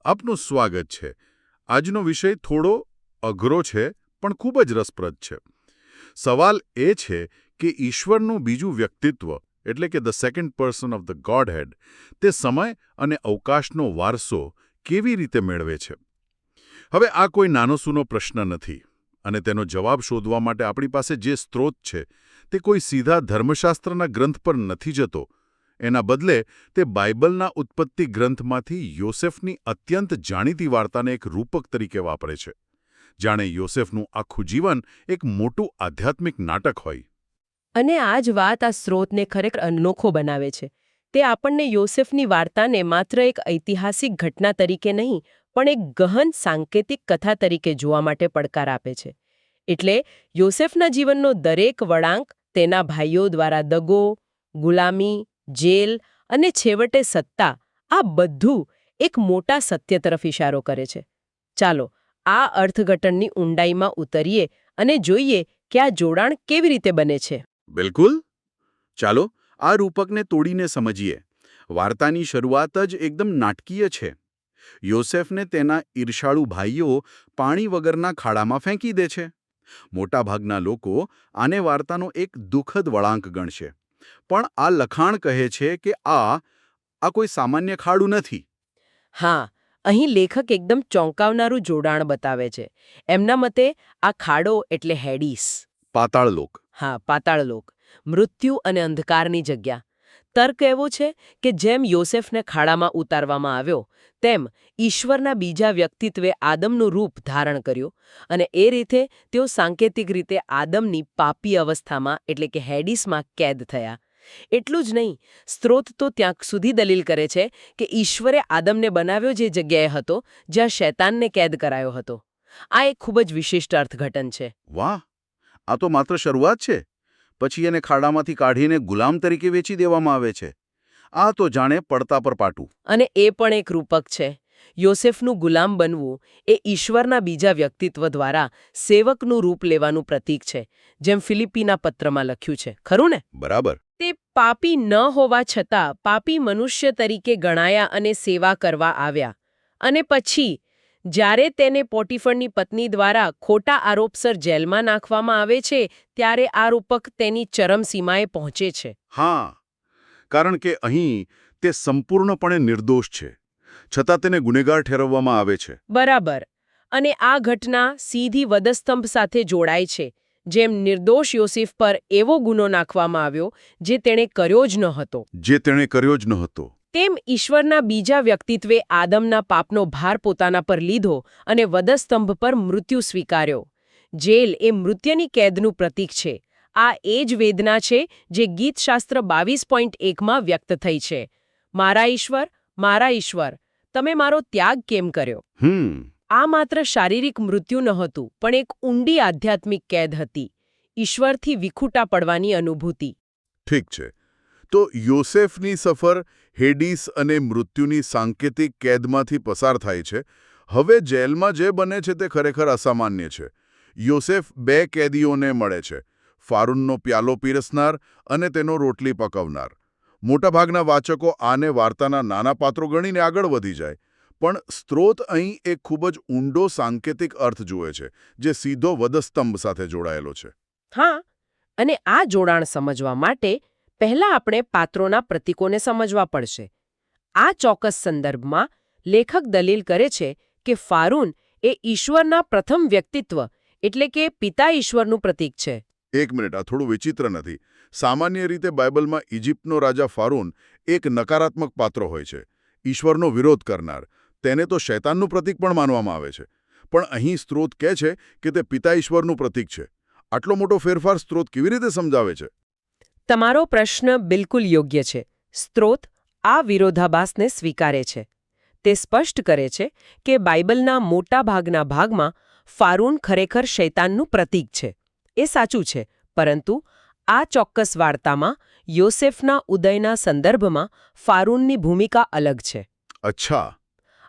આપનું સ્વાગત છે. આજનો વિષય થોડો અઘરો છે પણ ખૂબ જ રસપ્રદ છે. સવાલ એ છે કે ઈશ્વરનું બીજું વ્યક્તિત્વ એટલે કે the second person of the godhead તે સમય અને અવકાશનો વારસો કેવી રીતે મેળવે છે. હવે આ કોઈ નાનો સૂનો પ્રશ્ન નથી અને તેનો જવાબ શોધવા માટે આપણી પાસે જે સ્ત્રોત છે તે કોઈ સીધા ધર્મશાસ્ત્રના ગ્રંથ પર નથી જતો. એના બદલે તે બાઇબલના ઉત્પત્તિ ગ્રંથમાંથી યોસેફની અત્યંત જાણીતી વાર્તાને એક રૂપક તરીકે વાપરે છે. જાણે યોસેફનું આખું જીવન એક મોટું આધ્યાત્મિક નાટક હોય. અને આ જ વાત આ સ્ત્રોતને ખરેખર અનોખો બનાવે છે. તે આપણને યોસેફની વાર્તાને માત્ર એક ઐતિહાસિક ઘટના તરીકે નહીં પણ એક ગહન સાંકેતિક કથા તરીકે જોવા માટે પડકાર આપે છે. એટલે યોસેફના જીવનનો દરેક વળાંક તેના ભાઈઓ દ્વારા દગો, ગુલામી, જેલ અને છેવટે સત્તા આ બધું એક મોટા સત્ય તરફ ઇશારો કરે છે. ચાલો આ અર્થઘટનની ઊંડાઈમાં ઉતરીએ અને જોઈએ કે આ જોડાણ કેવી રીતે બને છે. બિલકુલ. ચાલો આ રૂપકને તોડીને સમજીએ. વાર્તાની શરૂઆત જ એકદમ નાટકીય છે. યોસેફને તેના ઈર્ષાળુ ભાઈઓ પાણી વગરના ખાડામાં ફેંકી દે છે. મોટાભાગના લોકો આને વાર્તાનો એક દુઃખદ વળાંક ગણશે. પણ આ લખાણ કહે છે કે આ કોઈ સામાન્ય ખાડું નથી. હા, અહીં લેખક એકદમ ચોંકાવનારું જોડાણ બતાવે છે. એમના મતે આ ખાડો એટલે હેડીસ, પાતાળલોક. હા, પાતાળલોક, મૃત્યુ અને અંધકારની જગ્યા. તર્ક એવો છે કે જેમ યોસેફને ખાડામાં ઉતારવામાં આવ્યો તેમ ઈશ્વરના બીજા વ્યક્તિત્વે આદમનું રૂપ ધારણ કર્યું અને એ રીતે તેઓ સાંકેતિક રીતે આદમની પાપી અવસ્થામાં એટલે કે હેડીસમાં કેદ થયા. એટલું જ નહીં, સ્ત્રોત તો ત્યાં સુધી દલીલ કરે છે કે ઈશ્વરે આદમને બનાવ્યો જે જગ્યાએ હતો જ્યાં શૈતાનને કેદ કરાયો હતો. આ એક ખૂબ જ વિશિષ્ટ અર્થઘટન છે. વાહ, આ તો માત્ર શરૂઆત છે. પછી એને ખાડામાંથી કાઢીને ગુલામ તરીકે વેચી દેવામાં આવે છે. આ તો જાણે પડતા પર પાટું. અને એ પણ એક રૂપક છે. યોસેફનું ગુલામ બનવું એ ઈશ્વરના બીજા વ્યક્તિત્વ દ્વારા સેવકનું રૂપ લેવાનું પ્રતીક છે, જેમ ફિલિપીના પત્રમાં લખ્યું છે. ખરું ને? બરાબર. તે પાપી ન હોવા છતાં પાપી મનુષ્ય તરીકે ગણાયા અને સેવા કરવા આવ્યા. અને પછી જ્યારે તેને પોટીફરની પત્ની દ્વારા ખોટા આરોપસર જેલમાં નાખવામાં આવે છે ત્યારે આ રૂપક તેની ચરમસીમાએ પહોંચે છે. હા, કારણ કે અહીં તે સંપૂર્ણપણે નિર્દોષ છે, છતાં તેને ગુનેગાર ઠેરવવામાં આવે છે. બરાબર. અને આ ઘટના સીધી વધસ્તંભ સાથે જોડાય છે. જેમ નિર્દોષ યોસેફ પર એવો ગુનો નાખવામાં આવ્યો જે તેણે કર્યો જ ન હતો. તેમ ઈશ્વરના બીજા વ્યક્તિત્વે આદમના પાપનો ભાર પોતાના પર લીધો અને વધસ્તંભ પર મૃત્યુ સ્વીકાર્યો. જેલ એ મૃત્યુની કેદનું પ્રતીક છે. આ એ જ વેદના છે જે ગીતશાસ્ત્ર 22.1માં વ્યક્ત થઈ છે. મારા ઈશ્વર, તમે મારો ત્યાગ કેમ કર્યો? આ માત્ર શારીરિક મૃત્યુ નહોતું પણ એક ઊંડી આધ્યાત્મિક કેદ હતી. ઈશ્વરથી વિખૂટા પડવાની અનુભૂતિ. ઠીક છે. તો યોસેફની સફર હેડીસ અને મૃત્યુની સાંકેતિક કેદમાંથી પસાર થાય છે. હવે જેલમાં જે બને છે તે ખરેખર અસામાન્ય છે. યોસેફ બે કેદીઓને મળે છે, ફારૂનનો પ્યાલો પીરસનાર અને તેનો રોટલી પકવનાર. મોટાભાગના વાચકો આને વાર્તાના નાના પાત્રો ગણીને આગળ વધી જાય. પણ સ્ત્રોત અહીં એક ખૂબ જ ઊંડો સાંકેતિક અર્થ જુએ છે, જે સીધો વધસ્તંભ સાથે જોડાયેલો છે. હા, અને આ જોડાણ સમજવા માટે પહેલા આપણે પાત્રોના પ્રતીકોને સમજવા પડશે. આ ચોક્કસ સંદર્ભમાં લેખક દલીલ કરે છે કે ફારૂન એ ઈશ્વરના પ્રથમ વ્યક્તિત્વ એટલે કે પિતા ઈશ્વરનું પ્રતીક છે. એક મિનિટ, આ થોડું વિચિત્ર નથી? સામાન્ય રીતે બાઇબલમાં ઇજિપ્તનો રાજા ફારૂન એક નકારાત્મક પાત્ર હોય છે, ઈશ્વરનો વિરોધ કરનાર. તેને તો શૈતાનનું પ્રતીક પણ માનવામાં આવે છે. પણ અહીં સ્ત્રોત કહે છે કે તે પિતા ઈશ્વરનું પ્રતીક છે. આટલો મોટો ફેરફાર સ્ત્રોત કેવી રીતે સમજાવે છે? તમારો પ્રશ્ન બિલકુલ યોગ્ય છે. સ્ત્રોત આ વિરોધાભાસને સ્વીકારે છે. તે સ્પષ્ટ કરે છે કે બાઇબલના મોટા ભાગના ભાગમાં ફારૂન ખરેખર શૈતાનનું પ્રતીક છે. એ સાચું છે, પરંતુ આ ચોક્કસ વાર્તામાં યોસેફના ઉદયના સંદર્ભમાં ફારૂનની ભૂમિકા અલગ છે. અચ્છા.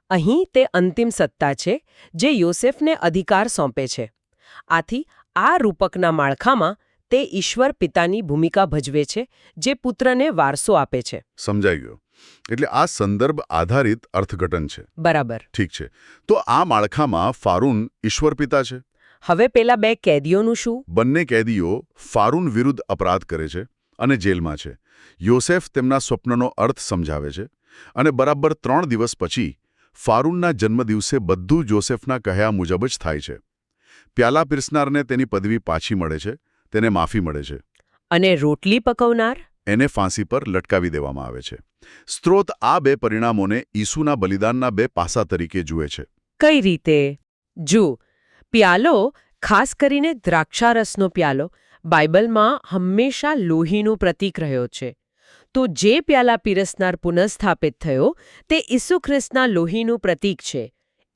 અહીં તે અંતિમ સત્તા છે જે યોસેફને અધિકાર સોંપે છે. આથી આ રૂપકના માળખામાં તે ઈશ્વર પિતાની ભૂમિકા ભજવે છે જે પુત્રને વારસો આપે છે. સમજાઈ ગયું. એટલે આ સંદર્ભ આધારિત અર્થઘટન છે. બરાબર. ઠીક છે. તો આ માળખામાં ફારૂન ઈશ્વર પિતા છે. હવે પેલા બે કેદીઓનું શું? બંને કેદીઓ ફારૂન વિરુદ્ધ અપરાધ કરે છે અને જેલમાં છે. યોસેફ તેમના સ્વપ્નનો અર્થ સમજાવે છે અને બરાબર 3 દિવસ પછી ફારૂનના જન્મદિવસે બધું જોસેફના કહ્યા મુજબ જ થાય છે. પ્યાલા પીરસનારને તેની પદવી પાછી મળે છે, તેને માફી મળે છે. અને રોટલી પકવનાર? એને ફાંસી પર લટકાવી દેવામાં આવે છે. સ્ત્રોત આ બે પરિણામોને ઈસુના બલિદાનના બે પાસા તરીકે જુએ છે. કઈ રીતે? જુઓ, પ્યાલો, ખાસ કરીને દ્રાક્ષારસનો પ્યાલો, બાઇબલમાં હંમેશા લોહીનું પ્રતીક રહ્યો છે. તો જે પ્યાલા પીરસનાર પુનઃસ્થાપિત થયો તે ઈસુ ખ્રિસ્તના લોહીનું પ્રતીક છે.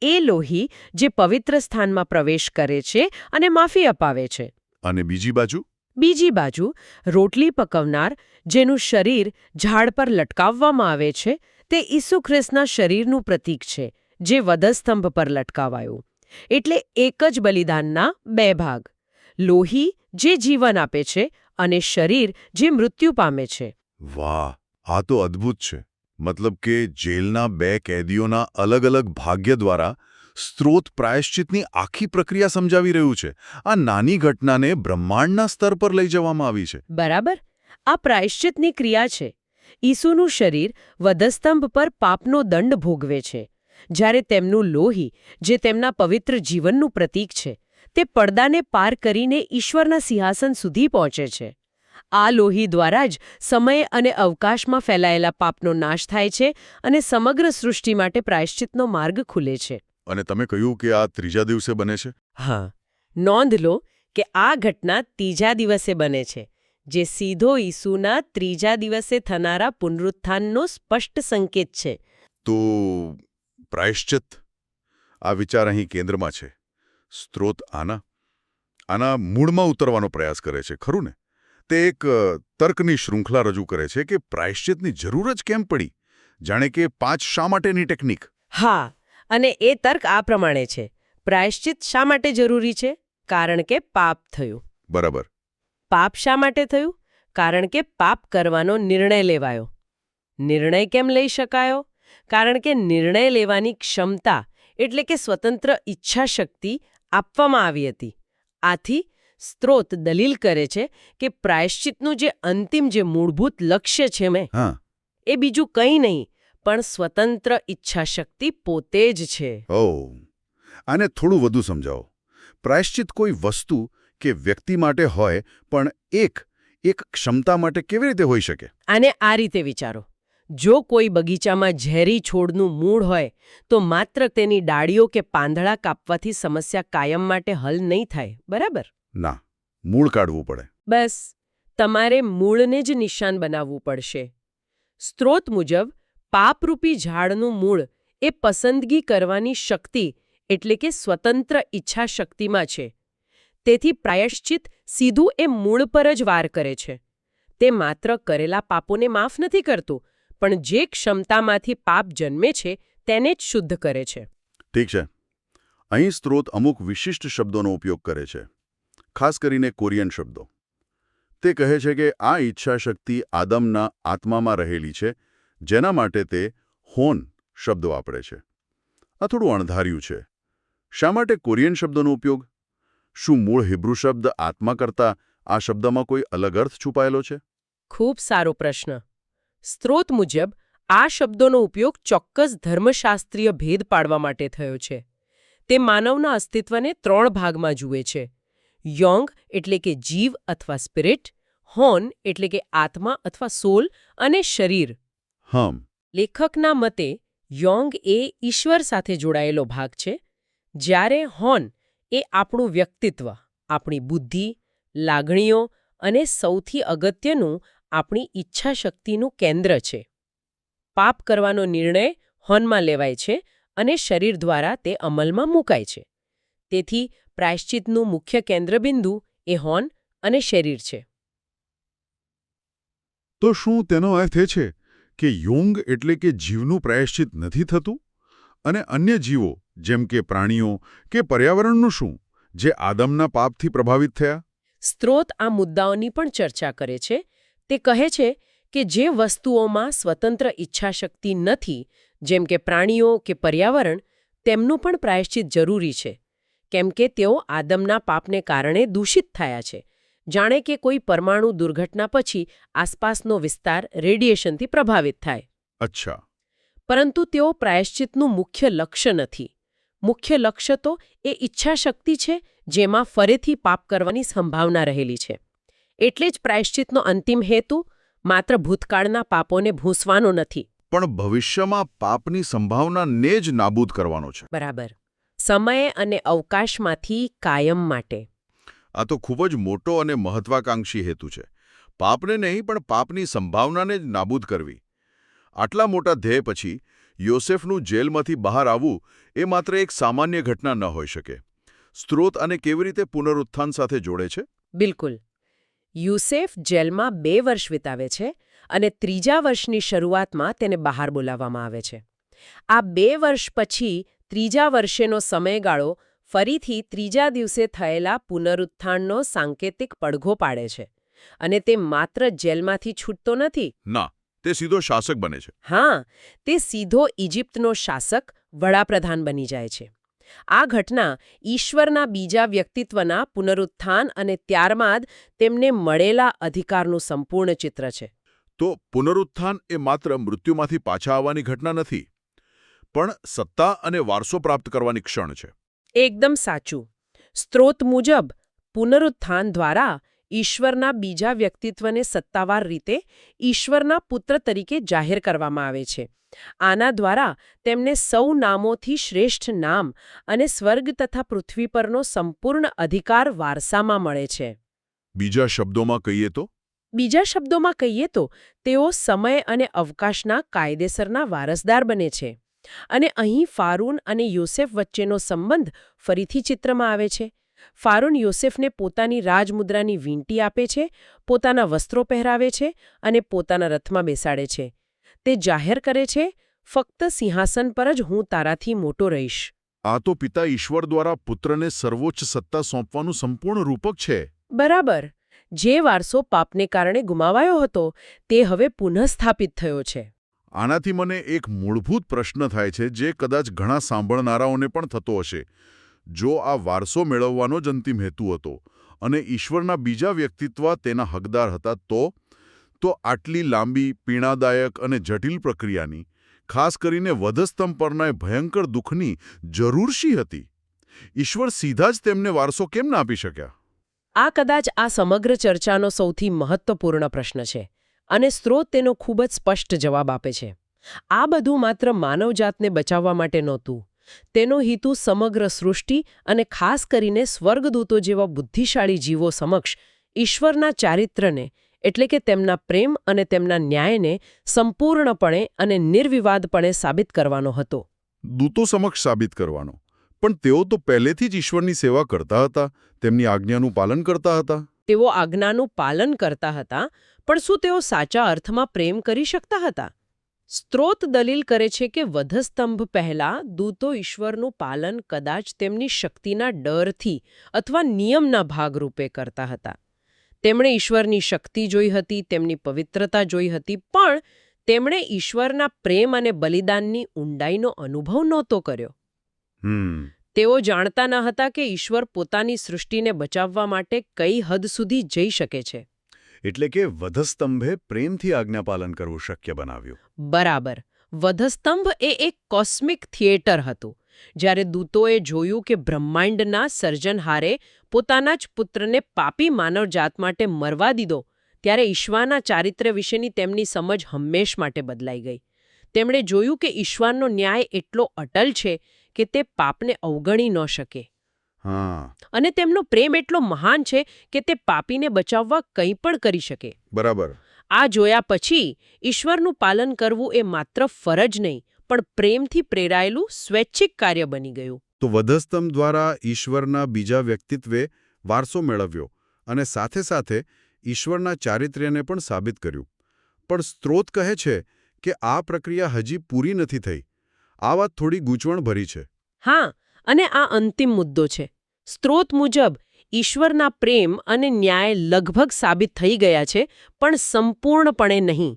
એ લોહી જે પવિત્ર સ્થાનમાં પ્રવેશ કરે છે અને માફી અપાવે છે. અને બીજી બાજુ રોટલી પકવનાર, જેનું શરીર ઝાડ પર લટકાવવામાં આવે છે, તે ઈસુ ખ્રિસ્તના શરીરનું પ્રતીક છે, જે વધસ્તંભ પર લટકાવાયું. એટલે એક જ બલિદાનના બે ભાગ: લોહી જે જીવન આપે છે અને શરીર જે મૃત્યુ પામે છે. વાહ, આ તો અદ્ભુત છે. મતલબ કે જેલના બે કેદીઓના અલગ અલગ ભાગ્ય દ્વારા સ્ત્રોત પ્રાયશ્ચિતની આખી પ્રક્રિયા સમજાવી રહ્યું છે. આ નાની ઘટનાને બ્રહ્માંડના સ્તર પર લઈ જવામાં આવી છે. બરાબર. આ પ્રાયશ્ચિતની ક્રિયા છે. ઈસુનું શરીર વધસ્તંભ પર પાપનો દંડ ભોગવે છે, જ્યારે તેમનું લોહી, જે તેમના પવિત્ર જીવનનું પ્રતીક છે, તે પડદાને પાર કરીને ઈશ્વરના સિંહાસન સુધી પહોંચે છે. આ લોહી દ્વારા જ સમય અને અવકાશમાં ફેલાયેલા પાપનો નાશ થાય છે અને સમગ્ર સૃષ્ટિ માટે પ્રાયશ્ચિતનો માર્ગ ખુલે છે. અને તમે કહ્યું કે આ ત્રીજા દિવસે બને છે? હા, નોંધ લો કે આ ઘટના ત્રીજા દિવસે બને છે, જે સીધો ઈસુના ત્રીજા દિવસે થનારા પુનરુત્થાનનો સ્પષ્ટ સંકેત છે. તો પ્રાયશ્ચિત, આ વિચાર અહીં કેન્દ્રમાં છે. સ્ત્રોત આના મૂળમાં ઉતરવાનો પ્રયાસ કરે છે, ખરું ને? તે એક તર્કની શૃંખલા રજૂ કરે છે કે પ્રાયશ્ચિતની જરૂર જ કેમ પડી, જાણે કે 5 શા માટેની ટેકનિક. હા, અને એ તર્ક આ પ્રમાણે છે: પ્રાયશ્ચિત શા માટે જરૂરી છે? કારણ કે પાપ થયું. બરાબર. પાપ શા માટે થયું? કારણ કે પાપ કરવાનો નિર્ણય લેવાયો. નિર્ણય કેમ લઈ શકાયો? કારણ કે નિર્ણય લેવાની ક્ષમતા, એટલે કે સ્વતંત્ર ઈચ્છા શક્તિ આપવામાં આવી હતી. આથી સ્ત્રોત દલીલ કરે છે કે પ્રાયશ્ચિતનું જે અંતિમ, જે મૂળભૂત લક્ષ્ય છે એ બીજું કંઈ નહીં પણ સ્વતંત્ર ઈચ્છાશક્તિ પોતે જ છે. આને થોડું વધુ સમજાવો. પ્રાયશ્ચિત કોઈ વસ્તુ કે વ્યક્તિ માટે હોય, પણ એક ક્ષમતા માટે કેવી રીતે હોઈ શકે? આને આ રીતે વિચારો. જો કોઈ બગીચામાં ઝેરી છોડનું મૂળ હોય તો માત્ર તેની ડાળીઓ કે પાંદડા કાપવાથી સમસ્યા કાયમ માટે હલ નહીં થાય, બરાબર? ના, મૂળ કાઢવું પડે. બસ, તમારે મૂળને જ નિશાન બનાવવું પડશે. સ્ત્રોત મુજબ પાપરૂપી ઝાડનું મૂળ એ પસંદગી કરવાની શક્તિ, એટલે કે સ્વતંત્ર ઈચ્છા શક્તિમાં છે. તેથી પ્રાયશ્ચિત સીધું એ મૂળ પર જ વાર કરે છે. તે માત્ર કરેલા પાપોને માફ નથી કરતું, પણ જે ક્ષમતામાંથી પાપ જન્મે છે તેને જ શુદ્ધ કરે છે. ઠીક છે. અહીં સ્ત્રોત અમુક વિશિષ્ટ શબ્દોનો ઉપયોગ કરે છે, ખાસ કરીને કોરિયન શબ્દો. તે કહે છે કે આ ઈચ્છાશક્તિ આદમના આત્મામાં રહેલી છે, જેના માટે તે હોન શબ્દ વાપરે છે. આ થોડું અણધાર્યું છે. શા માટે કોરિયન શબ્દોનો ઉપયોગ? શું મૂળ હિબ્રુ શબ્દ આત્મા કરતાં આ શબ્દમાં કોઈ અલગ અર્થ છુપાયેલો છે? ખૂબ સારો પ્રશ્ન. સ્ત્રોત મુજબ આ શબ્દોનો ઉપયોગ ચોક્કસ ધર્મશાસ્ત્રીય ભેદ પાડવા માટે થયો છે. તે માનવના અસ્તિત્વને 3 ભાગમાં જુએ છે: યોંગ એટલે કે જીવ અથવા સ્પિરિટ, હોન એટલે કે આત્મા અથવા સોલ, અને શરીર. લેખકના મતે યોંગ એ ઈશ્વર સાથે જોડાયેલો ભાગ છે, જ્યારે હોન એ આપણું વ્યક્તિત્વ, આપણી બુદ્ધિ, લાગણીઓ અને સૌથી અગત્યનું આપણી ઈચ્છાશક્તિનું કેન્દ્ર છે. પાપ કરવાનો નિર્ણય હોનમાં લેવાય છે અને શરીર દ્વારા તે અમલમાં મૂકાય છે. તેથી પ્રાયશ્ચિતનું મુખ્ય કેન્દ્રબિંદુ એ હોન અને શરીર છે. તો શું તેનો અર્થ એ છે કે યોંગ એટલે કે જીવનું પ્રાયશ્ચિત નથી થતું? અને અન્ય જીવો, જેમ કે પ્રાણીઓ કે પર્યાવરણનું શું, જે આદમના પાપથી પ્રભાવિત થયા? સ્ત્રોત આ મુદ્દાઓની પણ ચર્ચા કરે છે. તે કહે છે કે જે વસ્તુઓમાં સ્વતંત્ર ઈચ્છાશક્તિ નથી, જેમ કે પ્રાણીઓ કે પર્યાવરણ, તેમનું પણ પ્રાયશ્ચિત જરૂરી છે, કેમ કે તેઓ આદમના પાપને કારણે દૂષિત થયા છે. જાણે કે કોઈ પરમાણુ દુર્ઘટના પછી આસપાસનો વિસ્તાર રેડિયેશનથી પ્રભાવિત થાય. અચ્છા. પરંતુ તેઓ પ્રાયશ્ચિતનું મુખ્ય લક્ષ્ય નથી. મુખ્ય લક્ષ્ય તો એ ઈચ્છાશક્તિ છે જેમાં ફરીથી પાપ કરવાની સંભાવના રહેલી છે. એટલે જ પ્રાયશ્ચિતનો અંતિમ હેતુ માત્ર ભૂતકાળના પાપોને ભૂંસવાનો નથી. પણ ભવિષ્યમાં પાપની સંભાવનાને જ નાબૂદ કરવાનો છે. બરાબર. સમય અને અવકાશમાંથી કાયમ માટે. આ તો ખૂબ જ મોટો અને મહત્વાકાંક્ષી હેતુ છે. પાપને નહીં પણ પાપની સંભાવનાને જ નાબૂદ કરવી. આટલા મોટા ધ્યેય પછી યોસેફનું જેલમાંથી બહાર આવવું એ માત્ર એક સામાન્ય ઘટના ન હોઈ શકે. સ્ત્રોત અને કેવી રીતે પુનરુત્થાન સાથે જોડે છે? બિલકુલ. યુસેફ જેલમાં 2 વર્ષ વિતાવે છે અને 3જા વર્ષની શરૂઆતમાં તેને બહાર બોલાવવામાં આવે છે. આ 2 વર્ષ પછી 3જા વર્ષેનો સમયગાળો ફરીથી 3જા દિવસે થયેલા પુનરુત્થાનનો સાંકેતિક પડઘો પાડે છે. અને તે માત્ર જેલમાંથી છૂટતો નથી. ના, તે સીધો શાસક બને છે. હા, તે સીધો ઇજિપ્તનો શાસક, વડાપ્રધાન બની જાય છે. આ ઘટના ઈશ્વરના બીજા વ્યક્તિત્વના પુનરુત્થાન અને ત્યારબાદ તેમને મળેલા અધિકારનું સંપૂર્ણ ચિત્ર છે. તો પુનરુત્થાન એ માત્ર મૃત્યુમાંથી પાછા આવવાની ઘટના નથી, પણ સત્તા અને વારસો પ્રાપ્ત કરવાની ક્ષણ છે. એકદમ સાચું. સ્ત્રોત મુજબ પુનરુત્થાન દ્વારા ઈશ્વરના બીજા વ્યક્તિત્વને સત્તાવાર રીતે ઈશ્વરના પુત્ર તરીકે જાહેર કરવામાં આવે છે. આના દ્વારા તેમને સૌ નામોથી શ્રેષ્ઠ નામ અને સ્વર્ગ તથા પૃથ્વી પરનો સંપૂર્ણ અધિકાર વારસામાં મળે છે. બીજા શબ્દોમાં કહીએ તો? બીજા શબ્દોમાં કહીએ તો તેઓ સમય અને અવકાશના કાયદેસરના વારસદાર બને છે. અને અહીં ફારૂન અને યોસેફ વચ્ચેનો સંબંધ ફરીથી ચિત્રમાં આવે છે. ફારૂન યોસેફને પોતાની રાજમુદ્રાની વીંટી આપે છે, પોતાના વસ્ત્રો પહેરાવે છે અને પોતાના રથમાં બેસાડે છે. તે જાહેર કરે છે, ફક્ત સિંહાસન પર જ હું તારાથી મોટો રહીશ. આ તો પિતા ઈશ્વર દ્વારા પુત્રને સર્વોચ્ચ સત્તા સોંપવાનું સંપૂર્ણ રૂપક છે. બરાબર. જે વારસો પાપને કારણે ગુમાવાયો હતો તે હવે પુનઃસ્થાપિત થયો છે. આનાથી મને એક મૂળભૂત પ્રશ્ન થાય છે જે કદાચ ઘણા સાંભળનારાઓને પણ થતો હશે. જો આ વારસો મેળવવાનો જ અંતિમ હેતુ હતો અને ઈશ્વરના બીજા વ્યક્તિત્વ તેના હકદાર હતા તો આટલી લાંબી, પીડાદાયક અને જટિલ પ્રક્રિયાની, ખાસ કરીને વધસ્તંભ પરના એ ભયંકર દુઃખની જરૂર શી હતી? ઈશ્વર સીધા જ તેમને વારસો કેમ ના આપી શક્યા? આ કદાચ આ સમગ્ર ચર્ચાનો સૌથી મહત્વપૂર્ણ પ્રશ્ન છે અને સ્ત્રોત તેનો ખૂબ જ સ્પષ્ટ જવાબ આપે છે. આ બધું માત્ર માનવજાતને બચાવવા માટે નહોતું. તેનો હેતુ સમગ્ર સૃષ્ટિ અને ખાસ કરીને સ્વર્ગદૂતો જેવા બુદ્ધિશાળી જીવો સમક્ષ ઈશ્વરના ચારિત્રને, એટલે કે તેમના પ્રેમ અને તેમના ન્યાયને સંપૂર્ણપણે અને નિર્વિવાદપણે સાબિત કરવાનો હતો. દૂતો સમક્ષ સાબિત કરવાનો? પણ તેઓ તો પહેલેથી જ ઈશ્વરની સેવા કરતા હતા, તેમની આજ્ઞાનું પાલન કરતા હતા. તેઓ આજ્ઞાનું પાલન કરતા હતા, પણ શું તેઓ સાચા અર્થમાં પ્રેમ કરી શકતા હતા? સ્ત્રોત દલીલ કરે છે કે વધસ્તંભ પહેલા દૂતો ઈશ્વરનું પાલન કદાચ તેમની શક્તિના ડરથી અથવા નિયમના ભાગરૂપે કરતા હતા. તેમણે ઈશ્વરની શક્તિ જોઈ હતી, તેમની પવિત્રતા જોઈ હતી, પણ તેમણે ઈશ્વરના પ્રેમ અને બલિદાનની ઊંડાઈનો અનુભવ નહોતો કર્યો. તેઓ જાણતા ન હતા કે ઈશ્વર પોતાની સૃષ્ટિને બચાવવા માટે કઈ હદ સુધી જઈ શકે છે. એટલે કે વધસ્તંભે પ્રેમથી આજ્ઞાપાલન કરવું શક્ય બનાવ્યું. બરાબર. વધસ્તંભ એ એક કોસ્મિક થિયેટર હતું. જ્યારે દૂતોએ જોયું કે બ્રહ્માંડના સર્જનહારે પોતાના જ પુત્રને પાપી માનવજાત માટે મરવા દીધો, ત્યારે ઈશ્વરના ચારિત્ર્ય વિશેની તેમની સમજ હંમેશ માટે બદલાઈ ગઈ. તેમણે જોયું કે ઈશ્વરનો ન્યાય એટલો અટલ છે કે તે પાપને અવગણી ન શકે. અને તેમનો પ્રેમ એટલો મહાન છે કે તે પાપીને બચાવવા કંઈ પણ કરી શકે. બરાબર. આ જોયા પછી ઈશ્વરનું પાલન કરવું એ માત્ર ફરજ નહીં, પણ પ્રેમથી પ્રેરાયેલું સ્વૈચ્છિક કાર્ય બની ગયું. તો વધસ્તંભ દ્વારા ઈશ્વરના બીજા વ્યક્તિત્વે વારસો મેળવ્યો અને સાથે સાથે ઈશ્વરના ચારિત્ર્યને પણ સાબિત કર્યું. પણ સ્ત્રોત કહે છે કે આ પ્રક્રિયા હજી પૂરી નથી થઈ. આ વાત થોડી ગૂંચવણભરી છે. હા, અને આ અંતિમ મુદ્દો છે. સ્ત્રોત મુજબ ઈશ્વરના પ્રેમ અને ન્યાય લગભગ સાબિત થઈ ગયા છે, પણ સંપૂર્ણપણે નહીં.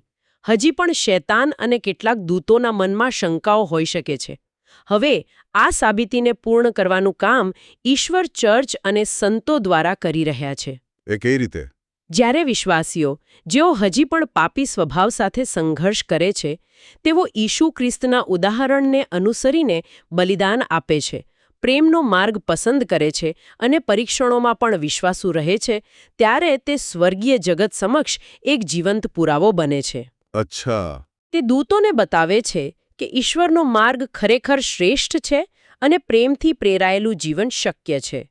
હજી પણ શૈતાન અને કેટલાક દૂતોના મનમાં શંકાઓ હોઈ શકે છે. હવે આ સાબિતીને પૂર્ણ કરવાનું કામ ઈશ્વર ચર્ચ અને સંતો દ્વારા કરી રહ્યા છે. એ કઈ રીતે? જ્યારે વિશ્વાસીઓ જેઓ હજી પણ પાપી સ્વભાવ સાથે સંઘર્ષ કરે છે તેઓ ઈસુ ખ્રિસ્તના ઉદાહરણને અનુસરીને બલિદાન આપે છે, પ્રેમનો માર્ગ પસંદ કરે છે અને પરીક્ષણોમાં પણ વિશ્વાસુ રહે છે, ત્યારે તે સ્વર્ગીય જગત સમક્ષ એક જીવંત પુરાવો બને છે. અચ્છા. તે દૂતોને બતાવે છે કે ઈશ્વરનો માર્ગ ખરેખર શ્રેષ્ઠ છે અને પ્રેમથી પ્રેરાયેલું જીવન શક્ય છે.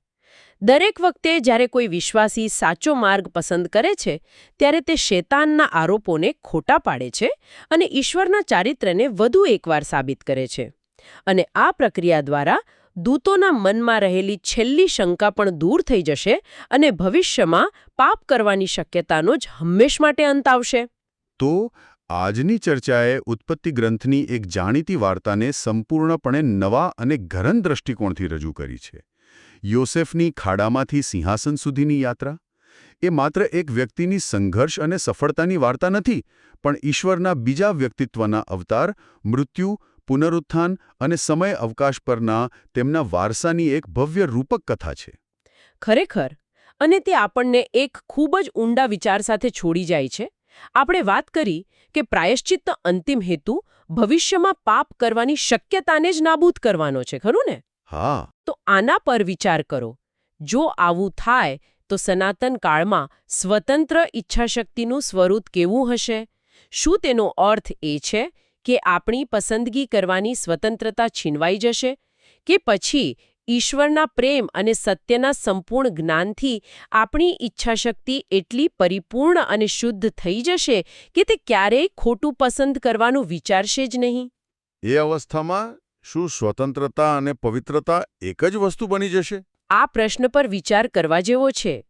દરેક વખતે જ્યારે કોઈ વિશ્વાસી સાચો માર્ગ પસંદ કરે છે ત્યારે તે શૈતાનના આરોપોને ખોટા પાડે છે અને ઈશ્વરના ચારિત્ર્યને વધુ એકવાર સાબિત કરે છે. અને આ પ્રક્રિયા દ્વારા દૂતોના મનમાં રહેલી છેલ્લી શંકા પણ દૂર થઈ જશે અને ભવિષ્યમાં પાપ કરવાની શક્યતાનો જ હંમેશ માટે અંત આવશે. તો આજની ચર્ચાએ ઉત્પત્તિ ગ્રંથની એક જાણીતી વાર્તાને સંપૂર્ણપણે નવા અને ગહન દ્રષ્ટિકોણથી રજૂ કરી છે. યોસેફની ખાડામાંથી સિંહાસન સુધીની યાત્રા એ માત્ર એક વ્યક્તિની સંઘર્ષ અને સફળતાની વાર્તા નથી, પણ ઈશ્વરના બીજા વ્યક્તિત્વના અવતાર, મૃત્યુ, પુનરુત્થાન અને સમય અવકાશ પરના તેમના વારસાની એક ભવ્ય રૂપક કથા છે. ખરેખર. અને તે આપણને એક ખૂબ જ ઊંડા વિચાર સાથે છોડી જાય છે. આપણે વાત કરી કે પ્રાયશ્ચિત્તનો અંતિમ હેતુ ભવિષ્યમાં પાપ કરવાની શક્યતાને જ નાબૂદ કરવાનો છે, ખરું ને? હા. તો આના પર વિચાર કરો. જો આવું થાય તો સનાતન કાળમાં સ્વતંત્ર ઈચ્છાશક્તિનું સ્વરૂપ કેવું હશે? શું તેનો અર્થ એ છે કે આપણી પસંદગી કરવાની સ્વતંત્રતા છીનવાઈ જશે? કે પછી ઈશ્વરના પ્રેમ અને સત્યના સંપૂર્ણ જ્ઞાનથી આપણી ઈચ્છાશક્તિ એટલી પરિપૂર્ણ અને શુદ્ધ થઈ જશે કે તે ક્યારેય ખોટું પસંદ કરવાનું વિચારશે જ નહીં? એ અવસ્થામાં શું સ્વતંત્રતા અને પવિત્રતા એક જ વસ્તુ બની જશે? આ પ્રશ્ન પર વિચાર કરવા જેવો છે.